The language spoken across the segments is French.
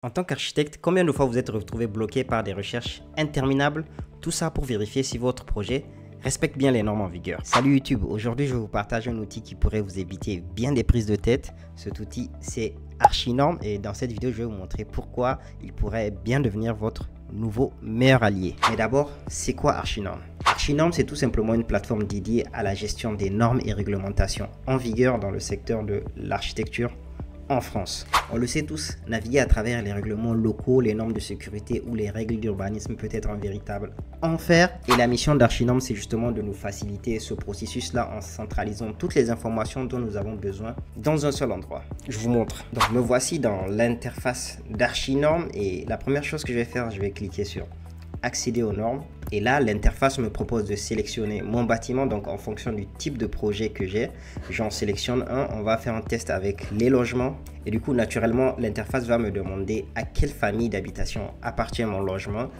En tant qu'architecte, combien de fois vous êtes retrouvé bloqué par des recherches interminables? Tout ça pour vérifier si votre projet respecte bien les normes en vigueur. Salut YouTube, aujourd'hui je vous partage un outil qui pourrait vous éviter bien des prises de tête. Cet outil c'est Archinorm et dans cette vidéo je vais vous montrer pourquoi il pourrait bien devenir votre nouveau meilleur allié. Mais d'abord, c'est quoi Archinorm? Archinorm, c'est tout simplement une plateforme dédiée à la gestion des normes et réglementations en vigueur dans le secteur de l'architecture en France. On le sait tous, naviguer à travers les règlements locaux, les normes de sécurité ou les règles d'urbanisme peut être un véritable enfer. Et la mission d'Archinorm, c'est justement de nous faciliter ce processus-là en centralisant toutes les informations dont nous avons besoin dans un seul endroit. Je vous montre. Donc me voici dans l'interface d'Archinorm et la première chose que je vais faire, je vais cliquer sur accéder aux normes. Et là, l'interface me propose de sélectionner mon bâtiment. Donc, en fonction du type de projet que j'ai, j'en sélectionne un. On va faire un test avec les logements. Et du coup, naturellement, l'interface va me demander à quelle famille d'habitation appartient mon logement.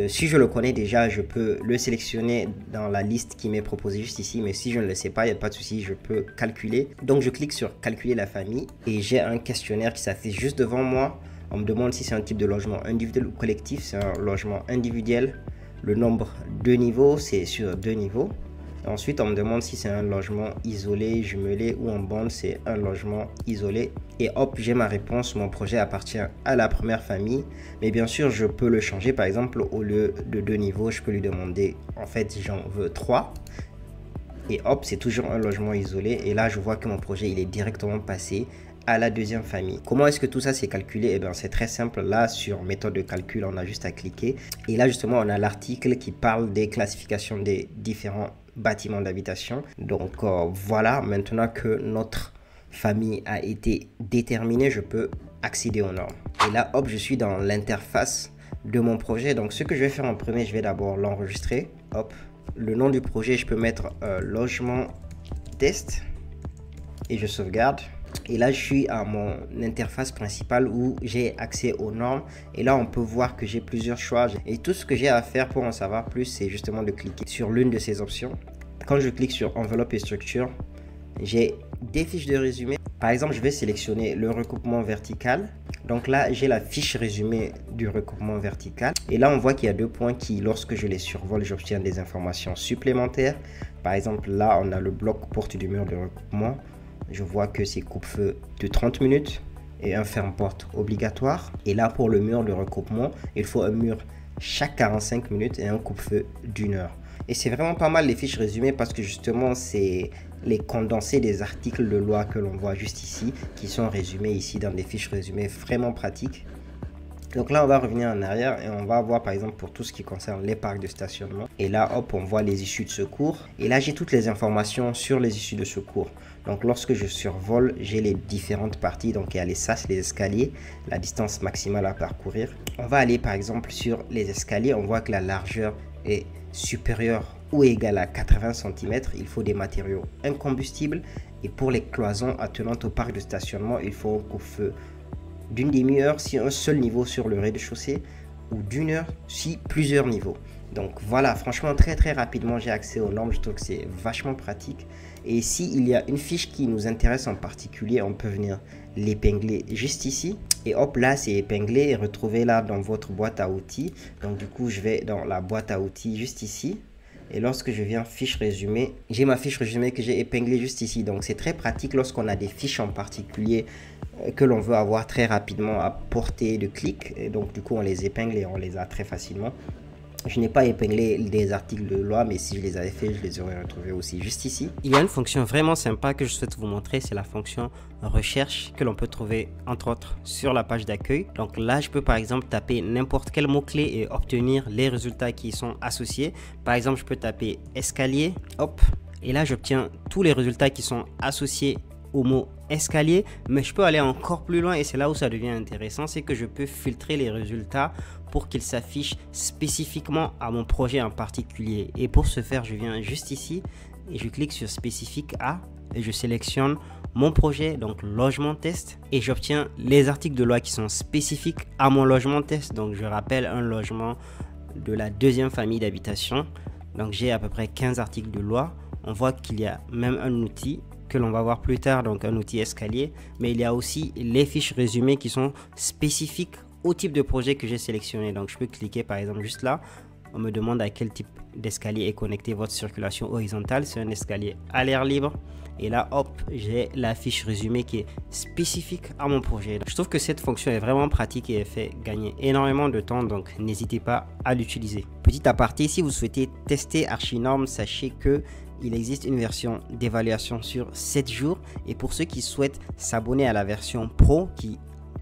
Si je le connais déjà, je peux le sélectionner dans la liste qui m'est proposée juste ici. Mais si je ne le sais pas, il n'y a pas de souci, je peux calculer. Donc, je clique sur calculer la famille. Et j'ai un questionnaire qui s'affiche juste devant moi. On me demande si c'est un type de logement individuel ou collectif. C'est un logement individuel. Le nombre de niveaux, c'est sur 2 niveaux. Ensuite, on me demande si c'est un logement isolé, jumelé ou en bande, c'est un logement isolé. Et hop, j'ai ma réponse. Mon projet appartient à la première famille. Mais bien sûr, je peux le changer. Par exemple, au lieu de 2 niveaux, je peux lui demander, en fait, j'en veux 3. Et hop, c'est toujours un logement isolé. Et là, je vois que mon projet, il est directement passé à la deuxième famille. Comment est-ce que tout ça c'est calculé? Eh bien, c'est très simple. Là, sur méthode de calcul, on a juste à cliquer. Et là, justement, on a l'article qui parle des classifications des différents bâtiments d'habitation. Donc, voilà, maintenant que notre famille a été déterminée, je peux accéder aux normes. Et là, hop, je suis dans l'interface de mon projet. Donc, ce que je vais faire en premier, je vais d'abord l'enregistrer. Hop, le nom du projet, je peux mettre logement test et je sauvegarde. Et là, je suis à mon interface principale où j'ai accès aux normes. Et là, on peut voir que j'ai plusieurs choix. Et tout ce que j'ai à faire pour en savoir plus, c'est justement de cliquer sur l'une de ces options. Quand je clique sur enveloppe et structure, j'ai des fiches de résumé. Par exemple, je vais sélectionner le recoupement vertical. Donc là, j'ai la fiche résumé du recoupement vertical. Et là, on voit qu'il y a 2 points qui, lorsque je les survole, j'obtiens des informations supplémentaires. Par exemple, là, on a le bloc porte du mur de recoupement. Je vois que c'est coupe-feu de 30 minutes et un ferme-porte obligatoire. Et là, pour le mur de recoupement, il faut un mur chaque 45 minutes et un coupe-feu d'1 heure. Et c'est vraiment pas mal les fiches résumées parce que justement, c'est les condensés des articles de loi que l'on voit juste ici qui sont résumés ici dans des fiches résumées vraiment pratiques. Donc là, on va revenir en arrière et on va voir par exemple pour tout ce qui concerne les parcs de stationnement. Et là, hop, on voit les issues de secours. Et là, j'ai toutes les informations sur les issues de secours. Donc lorsque je survole, j'ai les différentes parties. Donc il y a les sas, les escaliers, la distance maximale à parcourir. On va aller par exemple sur les escaliers. On voit que la largeur est supérieure ou égale à 80 cm. Il faut des matériaux incombustibles. Et pour les cloisons attenantes au parc de stationnement, il faut un coupe-feu d'une demi-heure si un seul niveau sur le rez-de-chaussée ou d'1 heure si plusieurs niveaux. Donc voilà, franchement très rapidement j'ai accès aux normes, je trouve que c'est vachement pratique. Et s'il y a une fiche qui nous intéresse en particulier, on peut venir l'épingler juste ici. Et hop, là c'est épinglé et retrouvé là dans votre boîte à outils. Donc du coup je vais dans la boîte à outils juste ici. Et lorsque je viens fiche résumée, j'ai ma fiche résumée que j'ai épinglée juste ici. Donc c'est très pratique lorsqu'on a des fiches en particulier que l'on veut avoir très rapidement à portée de clic. Et donc du coup on les épingle et on les a très facilement. Je n'ai pas épinglé des articles de loi, mais si je les avais fait, je les aurais retrouvés aussi juste ici. Il y a une fonction vraiment sympa que je souhaite vous montrer, c'est la fonction recherche que l'on peut trouver entre autres sur la page d'accueil. Donc là, je peux par exemple taper n'importe quel mot-clé et obtenir les résultats qui y sont associés. Par exemple, je peux taper escalier, hop, et là j'obtiens tous les résultats qui sont associés au mot escalier, mais je peux aller encore plus loin et c'est là où ça devient intéressant, c'est que je peux filtrer les résultats pour qu'ils s'affichent spécifiquement à mon projet en particulier. Et pour ce faire, je viens juste ici et je clique sur spécifique à et je sélectionne mon projet, donc logement test, et j'obtiens les articles de loi qui sont spécifiques à mon logement test. Donc je rappelle un logement de la deuxième famille d'habitation, donc j'ai à peu près 15 articles de loi. On voit qu'il y a même un outil que l'on va voir plus tard, donc un outil escalier, mais il y a aussi les fiches résumées qui sont spécifiques au type de projet que j'ai sélectionné. Donc je peux cliquer par exemple juste là. On me demande à quel type d'escalier est connecté votre circulation horizontale. C'est un escalier à l'air libre. Et là, hop, j'ai la fiche résumée qui est spécifique à mon projet. Je trouve que cette fonction est vraiment pratique et elle fait gagner énormément de temps. Donc, n'hésitez pas à l'utiliser. Petit aparté, si vous souhaitez tester Archinorm, sachez que il existe une version d'évaluation sur 7 jours. Et pour ceux qui souhaitent s'abonner à la version Pro qui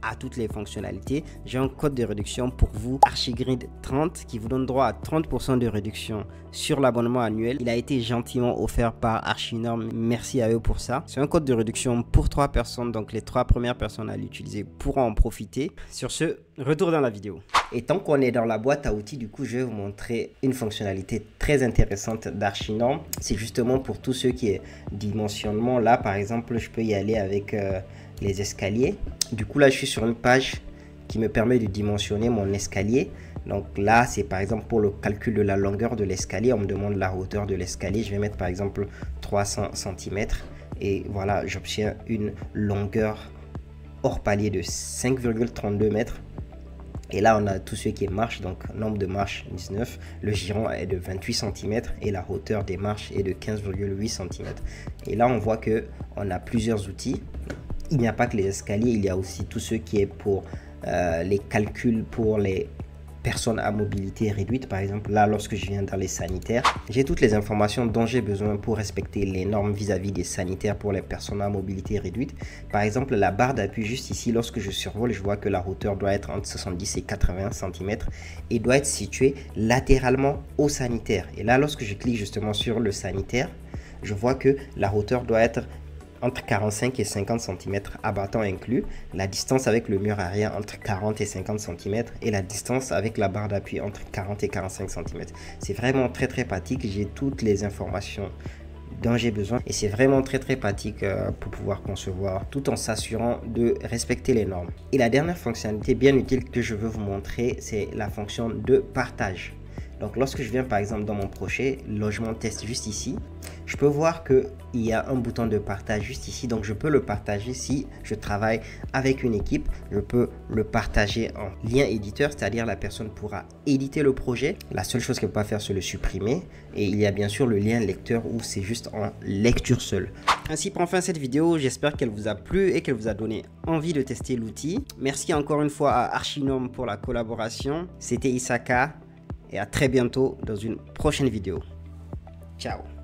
à toutes les fonctionnalités, j'ai un code de réduction pour vous, Archigrid 30, qui vous donne droit à 30% de réduction sur l'abonnement annuel. Il a été gentiment offert par Archinorm, merci à eux pour ça. C'est un code de réduction pour 3 personnes, donc les 3 premières personnes à l'utiliser pourront en profiter. Sur ce, retour dans la vidéo. Et tant qu'on est dans la boîte à outils, du coup, je vais vous montrer une fonctionnalité très intéressante d'Archinorm. C'est justement pour tous ceux qui est dimensionnement. Là, par exemple, je peux y aller avec les escaliers. Du coup, là, je suis sur une page qui me permet de dimensionner mon escalier. Donc là, c'est par exemple pour le calcul de la longueur de l'escalier. On me demande la hauteur de l'escalier. Je vais mettre par exemple 300 cm. Et voilà, j'obtiens une longueur hors palier de 5,32 mètres. Et là, on a tout ce qui est marche, donc nombre de marches 19, le giron est de 28 cm et la hauteur des marches est de 15,8 cm. Et là, on voit que on a plusieurs outils. Il n'y a pas que les escaliers, il y a aussi tout ce qui est pour les calculs pour les personnes à mobilité réduite. Par exemple, là, lorsque je viens dans les sanitaires, j'ai toutes les informations dont j'ai besoin pour respecter les normes vis-à-vis des sanitaires pour les personnes à mobilité réduite. Par exemple, la barre d'appui juste ici, lorsque je survole, je vois que la hauteur doit être entre 70 et 80 cm et doit être située latéralement au sanitaire. Et là, lorsque je clique justement sur le sanitaire, je vois que la hauteur doit être entre 45 et 50 cm abattant inclus, la distance avec le mur arrière entre 40 et 50 cm et la distance avec la barre d'appui entre 40 et 45 cm. C'est vraiment très pratique, j'ai toutes les informations dont j'ai besoin et c'est vraiment très pratique pour pouvoir concevoir tout en s'assurant de respecter les normes. Et la dernière fonctionnalité bien utile que je veux vous montrer, c'est la fonction de partage. Donc lorsque je viens par exemple dans mon projet logement test juste ici, je peux voir qu'il y a un bouton de partage juste ici. Donc je peux le partager si je travaille avec une équipe. Je peux le partager en lien éditeur, c'est-à-dire la personne pourra éditer le projet. La seule chose qu'elle peut pas faire, c'est le supprimer. Et il y a bien sûr le lien lecteur où c'est juste en lecture seule. Ainsi prend fin cette vidéo. J'espère qu'elle vous a plu et qu'elle vous a donné envie de tester l'outil. Merci encore une fois à Archinorm pour la collaboration. C'était Isaka. Et à très bientôt dans une prochaine vidéo. Ciao.